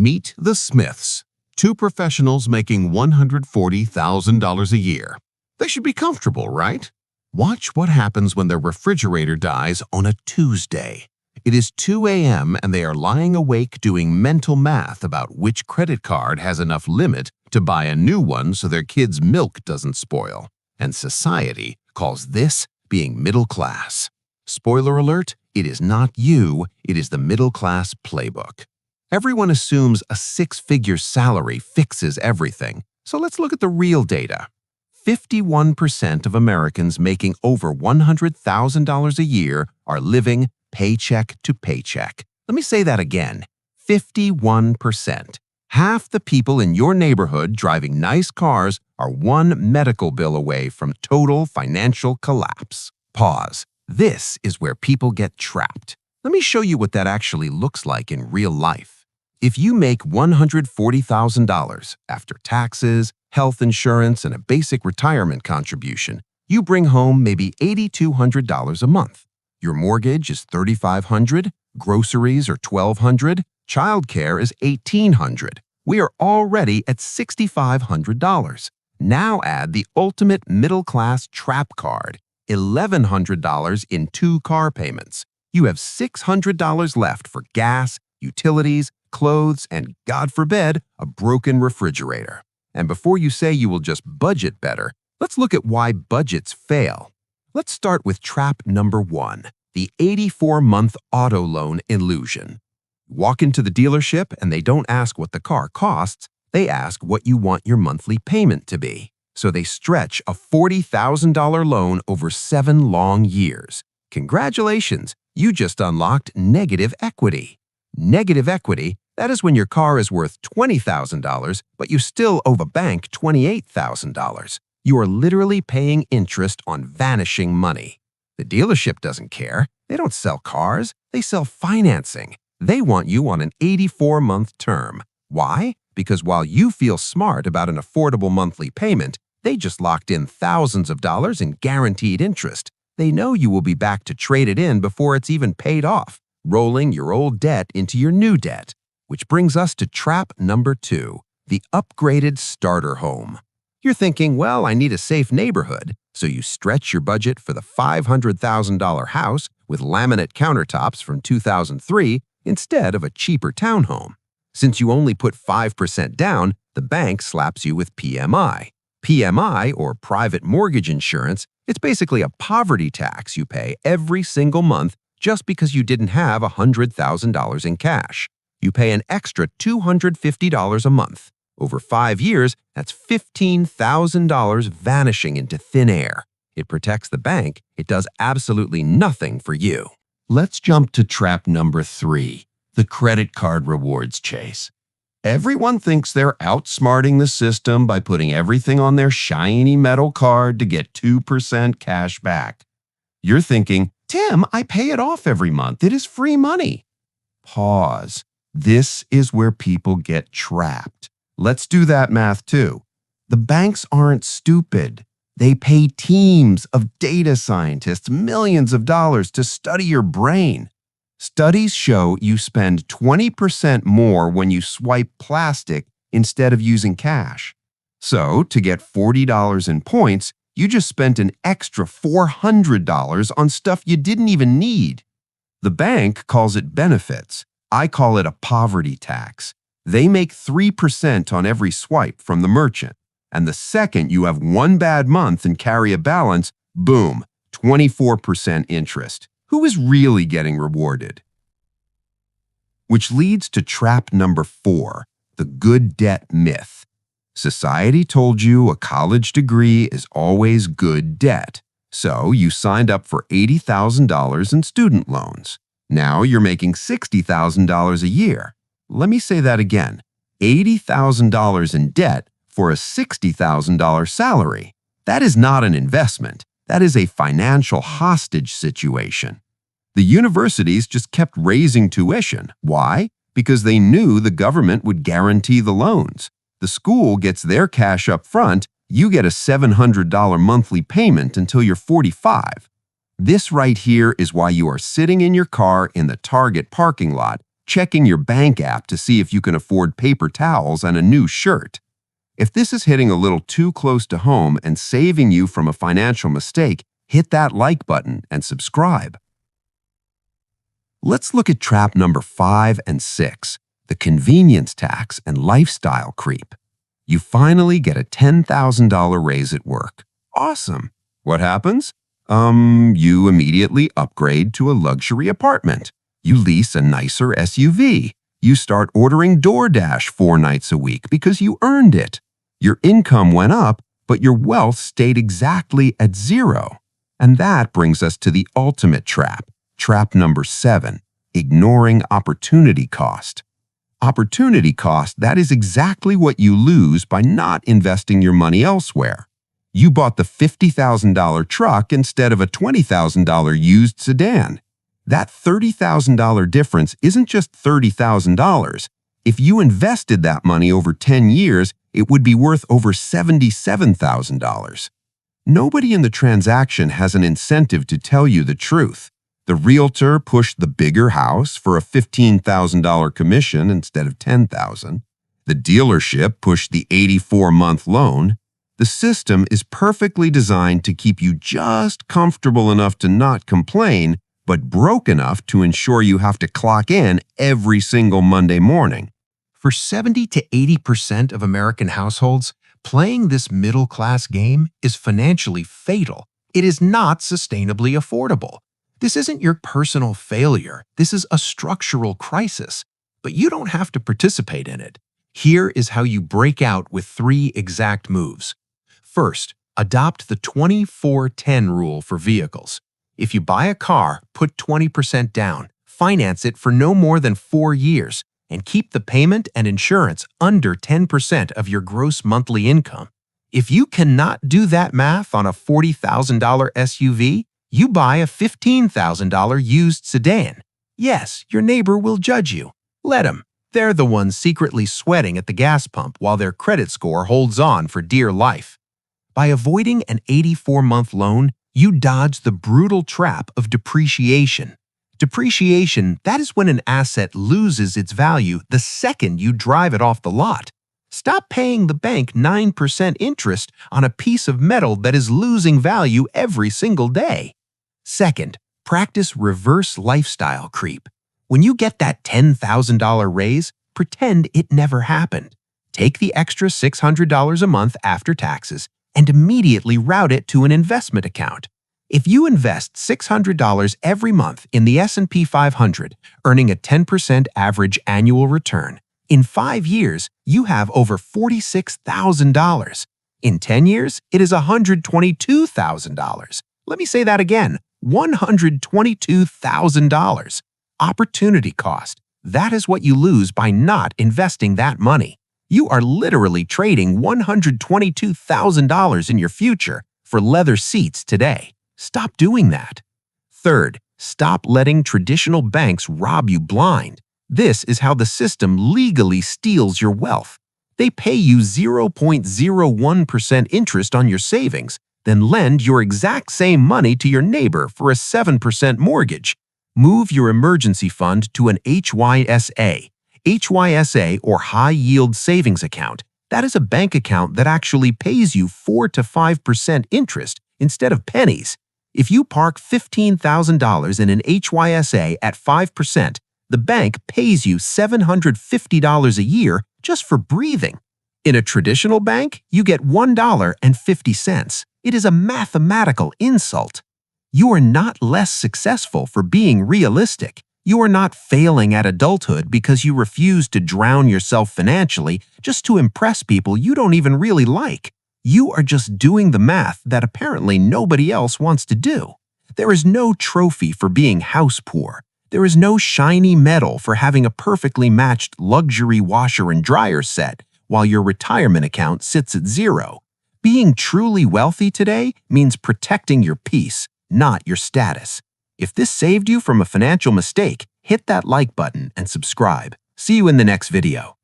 Meet the Smiths, two professionals making $140,000 a year. They should be comfortable, right? Watch what happens when their refrigerator dies on a Tuesday. It is 2 a.m. and they are lying awake doing mental math about which credit card has enough limit to buy a new one so their kids' milk doesn't spoil. And society calls this being middle class. Spoiler alert, it is not you, it is the middle class playbook. Everyone assumes a six-figure salary fixes everything, so let's look at the real data. 51% of Americans making over $100,000 a year are living paycheck to paycheck. Let me say that again. 51%. Half the people in your neighborhood driving nice cars are one medical bill away from total financial collapse. Pause. This is where people get trapped. Let me show you what that actually looks like in real life. If you make $140,000 after taxes, health insurance, and a basic retirement contribution, you bring home maybe $8,200 a month. Your mortgage is $3,500, groceries are $1,200, childcare is $1,800. We are already at $6,500. Now add the ultimate middle-class trap card, $1,100 in 2 car payments. You have $600 left for gas, utilities, clothes, and, God forbid, a broken refrigerator. And before you say you will just budget better, let's look at why budgets fail. Let's start with trap number 1, the 84-month auto loan illusion. Walk into the dealership and they don't ask what the car costs, they ask what you want your monthly payment to be. So they stretch a $40,000 loan over 7 long years. Congratulations, you just unlocked negative equity. Negative equity, that is when your car is worth $20,000, but you still owe the bank $28,000. You are literally paying interest on vanishing money. The dealership doesn't care. They don't sell cars. They sell financing. They want you on an 84-month term. Why? Because while you feel smart about an affordable monthly payment, they just locked in thousands of dollars in guaranteed interest. They know you will be back to trade it in before it's even paid off, rolling your old debt into your new debt. Which brings us to trap number 2, the upgraded starter home. You're thinking, well, I need a safe neighborhood, so you stretch your budget for the $500,000 house with laminate countertops from 2003 instead of a cheaper townhome. Since you only put 5% down, the bank slaps you with PMI. PMI, or private mortgage insurance, it's basically a poverty tax you pay every single month just because you didn't have $100,000 in cash. You pay an extra $250 a month. Over 5 years, that's $15,000 vanishing into thin air. It protects the bank. It does absolutely nothing for you. Let's jump to trap number 3, the credit card rewards chase. Everyone thinks they're outsmarting the system by putting everything on their shiny metal card to get 2% cash back. You're thinking, Tim, I pay it off every month. It is free money. Pause. This is where people get trapped. Let's do that math too. The banks aren't stupid. They pay teams of data scientists millions of dollars to study your brain. Studies show you spend 20% more when you swipe plastic instead of using cash. So, to get $40 in points, you just spent an extra $400 on stuff you didn't even need. The bank calls it benefits. I call it a poverty tax. They make 3% on every swipe from the merchant. And the second you have one bad month and carry a balance, boom, 24% interest. Who is really getting rewarded? Which leads to trap number 4, the good debt myth. Society told you a college degree is always good debt. So you signed up for $80,000 in student loans. Now you're making $60,000 a year. Let me say that again. $80,000 in debt for a $60,000 salary. That is not an investment. That is a financial hostage situation. The universities just kept raising tuition. Why? Because they knew the government would guarantee the loans. The school gets their cash up front, you get a $700 monthly payment until you're 45. This right here is why you are sitting in your car in the Target parking lot checking your bank app to see if you can afford paper towels and a new shirt. If this is hitting a little too close to home and saving you from a financial mistake, hit that like button and subscribe. Let's look at trap number 5 and 6, the convenience tax and lifestyle creep. You finally get a $10,000 raise at work. Awesome. What happens? You immediately upgrade to a luxury apartment. You lease a nicer SUV. You start ordering DoorDash 4 nights a week because you earned it. Your income went up, but your wealth stayed exactly at 0. And that brings us to the ultimate trap, trap number 7, ignoring opportunity cost. Opportunity cost, that is exactly what you lose by not investing your money elsewhere. You bought the $50,000 truck instead of a $20,000 used sedan. That $30,000 difference isn't just $30,000. If you invested that money over 10 years, it would be worth over $77,000. Nobody in the transaction has an incentive to tell you the truth. The realtor pushed the bigger house for a $15,000 commission instead of $10,000. The dealership pushed the 84-month loan. The system is perfectly designed to keep you just comfortable enough to not complain, but broke enough to ensure you have to clock in every single Monday morning. For 70 to 80% of American households, playing this middle-class game is financially fatal. It is not sustainably affordable. This isn't your personal failure. This is a structural crisis, but you don't have to participate in it. Here is how you break out with 3 exact moves. First, adopt the 24-10 rule for vehicles. If you buy a car, put 20% down, finance it for no more than 4 years, and keep the payment and insurance under 10% of your gross monthly income. If you cannot do that math on a $40,000 SUV, you buy a $15,000 used sedan. Yes, your neighbor will judge you. Let them. They're the ones secretly sweating at the gas pump while their credit score holds on for dear life. By avoiding an 84-month loan, you dodge the brutal trap of depreciation. Depreciation, that is when an asset loses its value the second you drive it off the lot. Stop paying the bank 9% interest on a piece of metal that is losing value every single day. Second, practice reverse lifestyle creep. When you get that $10,000 raise, pretend it never happened. Take the extra $600 a month after taxes and immediately route it to an investment account. If you invest $600 every month in the S&P 500, earning a 10% average annual return, in 5 years, you have over $46,000. In 10 years, it is $122,000. Let me say that again, $122,000. Opportunity cost. That is what you lose by not investing that money. You are literally trading $122,000 in your future for leather seats today. Stop doing that. Third, stop letting traditional banks rob you blind. This is how the system legally steals your wealth. They pay you 0.01% interest on your savings, then lend your exact same money to your neighbor for a 7% mortgage. Move your emergency fund to an HYSA. HYSA, or high-yield savings account, that is a bank account that actually pays you 4 to 5% interest instead of pennies. If you park $15,000 in an HYSA at 5%, the bank pays you $750 a year just for breathing. In a traditional bank, you get $1.50. It is a mathematical insult. You are not less successful for being realistic. You are not failing at adulthood because you refuse to drown yourself financially just to impress people you don't even really like. You are just doing the math that apparently nobody else wants to do. There is no trophy for being house poor. There is no shiny medal for having a perfectly matched luxury washer and dryer set while your retirement account sits at 0. Being truly wealthy today means protecting your peace, not your status. If this saved you from a financial mistake, hit that like button and subscribe. See you in the next video.